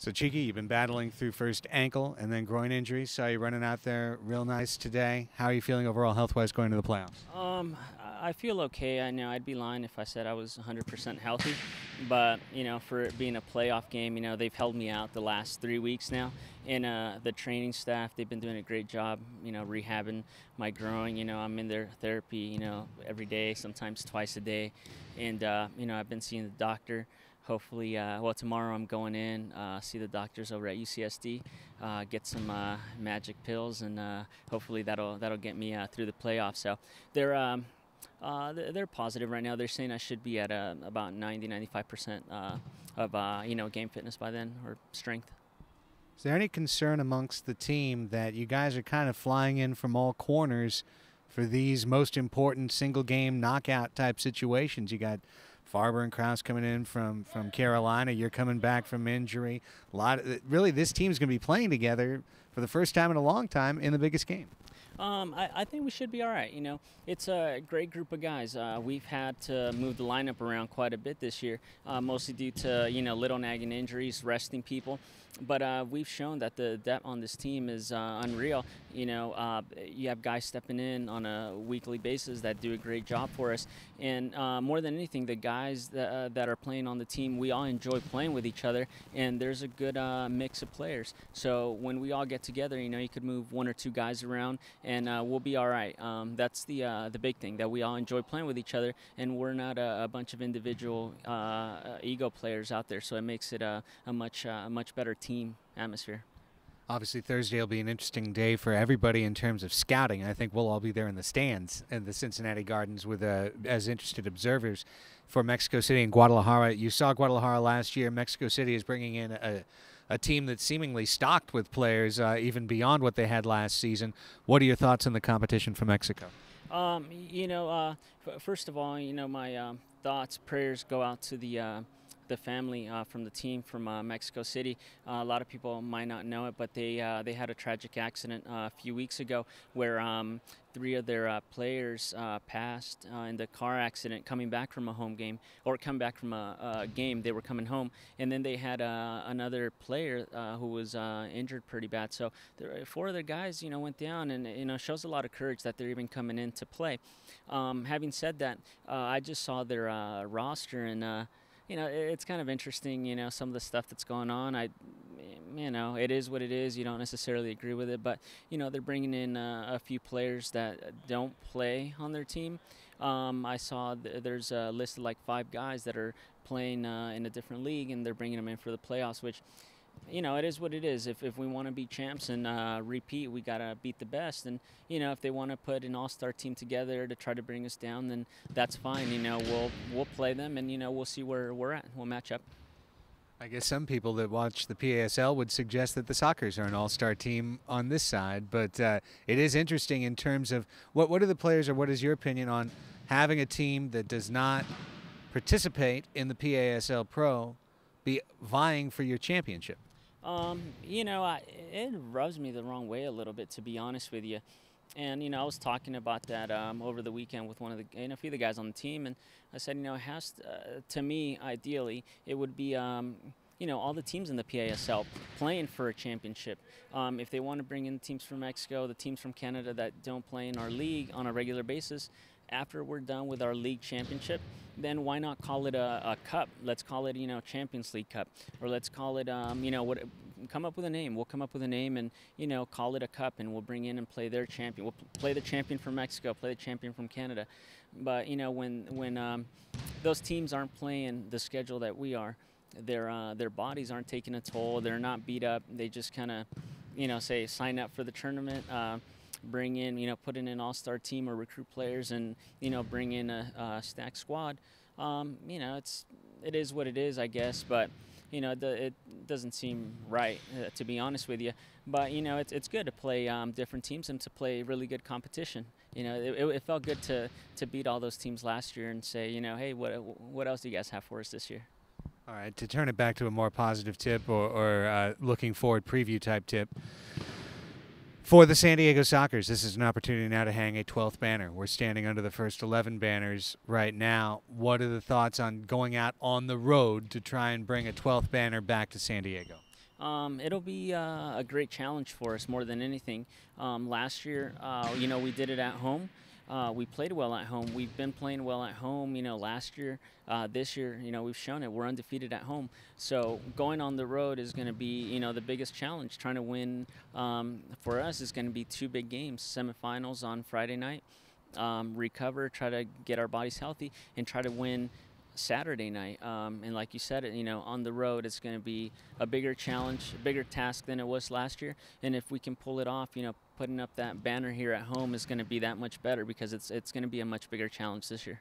So, Chiky, you've been battling through first ankle and then groin injury. Saw you running out there real nice today. How are you feeling overall health-wise going to the playoffs? I feel okay. I know I'd be lying if I said I was 100% healthy, but for it being a playoff game, they've held me out the last 3 weeks now, and the training staff, they've been doing a great job, rehabbing my groin. I'm in their therapy, every day, sometimes twice a day, and I've been seeing the doctor. Hopefully, well, tomorrow I'm going in, see the doctors over at UCSD, get some magic pills, and hopefully that'll get me through the playoffs. So they're positive right now. They're saying I should be at about 90-95% of game fitness by then, or strength. Is there any concern amongst the team that you guys are kind of flying in from all corners for these most important single-game knockout type situations? You got Farber and Krause coming in from Carolina. You're coming back from injury. Really, this team's going to be playing together for the first time in a long time in the biggest game. I think we should be all right. It's a great group of guys. We've had to move the lineup around quite a bit this year, mostly due to little nagging injuries, resting people. But we've shown that the depth on this team is unreal. You have guys stepping in on a weekly basis that do a great job for us. And more than anything, the guys that are playing on the team, we all enjoy playing with each other. And there's a good mix of players. So when we all get together, you could move one or two guys around, and we'll be all right. That's the big thing, that we all enjoy playing with each other, and we're not a bunch of individual ego players out there. So it makes it a much better team atmosphere. Obviously, Thursday will be an interesting day for everybody in terms of scouting. I think we'll all be there in the stands in the Cincinnati Gardens with as interested observers for Mexico City and Guadalajara. You saw Guadalajara last year. Mexico City is bringing in a team that's seemingly stocked with players even beyond what they had last season. What are your thoughts on the competition for Mexico? First of all, my thoughts, prayers go out to the family from the team from Mexico City. A lot of people might not know it, but they had a tragic accident a few weeks ago where 3 of their players passed in the car accident coming back from a home game, or come back from a game. They were coming home, and then they had another player who was injured pretty bad. So 4 of their guys, went down, and shows a lot of courage that they're even coming in to play. Having said that, I just saw their roster, and it's kind of interesting, some of the stuff that's going on. It is what it is. You don't necessarily agree with it, but, they're bringing in a few players that don't play on their team. I saw there's a list of like 5 guys that are playing in a different league, and they're bringing them in for the playoffs, which, it is what it is. If we want to be champs and repeat, we got to beat the best. And, if they want to put an all-star team together to try to bring us down, then that's fine. We'll play them, and, we'll see where we're at. We'll match up. I guess some people that watch the PASL would suggest that the Sockers are an all-star team on this side. But it is interesting in terms of what are the players, or what is your opinion on having a team that does not participate in the PASL Pro be vying for your championship? It rubs me the wrong way a little bit, to be honest with you. And, I was talking about that over the weekend with one of the, a few of the guys on the team, and I said, it has to me, ideally, it would be, all the teams in the PASL playing for a championship. If they want to bring in teams from Mexico, the teams from Canada that don't play in our league on a regular basis, after we're done with our league championship, then why not call it a cup? Let's call it, Champions League Cup, or let's call it, come up with a name. We'll come up with a name and, call it a cup, and we'll bring in and play their champion. We'll play the champion from Mexico, play the champion from Canada. But, when those teams aren't playing the schedule that we are, their bodies aren't taking a toll. They're not beat up. They just kind of, say sign up for the tournament, bring in, put in an all-star team or recruit players, and, bring in a stacked squad. It is what it is, I guess, but, it doesn't seem right, to be honest with you. But, it's good to play different teams and to play really good competition. It felt good to beat all those teams last year and say, hey, what else do you guys have for us this year? All right, to turn it back to a more positive tip, or looking forward preview type tip, for the San Diego Sockers, this is an opportunity now to hang a 12th banner. We're standing under the first 11 banners right now. What are the thoughts on going out on the road to try and bring a 12th banner back to San Diego? It'll be a great challenge for us more than anything. Last year, we did it at home. We played well at home. We've been playing well at home, last year. This year, we've shown it. We're undefeated at home. So going on the road is going to be, the biggest challenge. Trying to win for us is going to be 2 big games, semifinals on Friday night, recover, try to get our bodies healthy, and try to win Saturday night. And like you said, on the road, it's going to be a bigger challenge, a bigger task than it was last year. And if we can pull it off, putting up that banner here at home is going to be that much better, because it's going to be a much bigger challenge this year.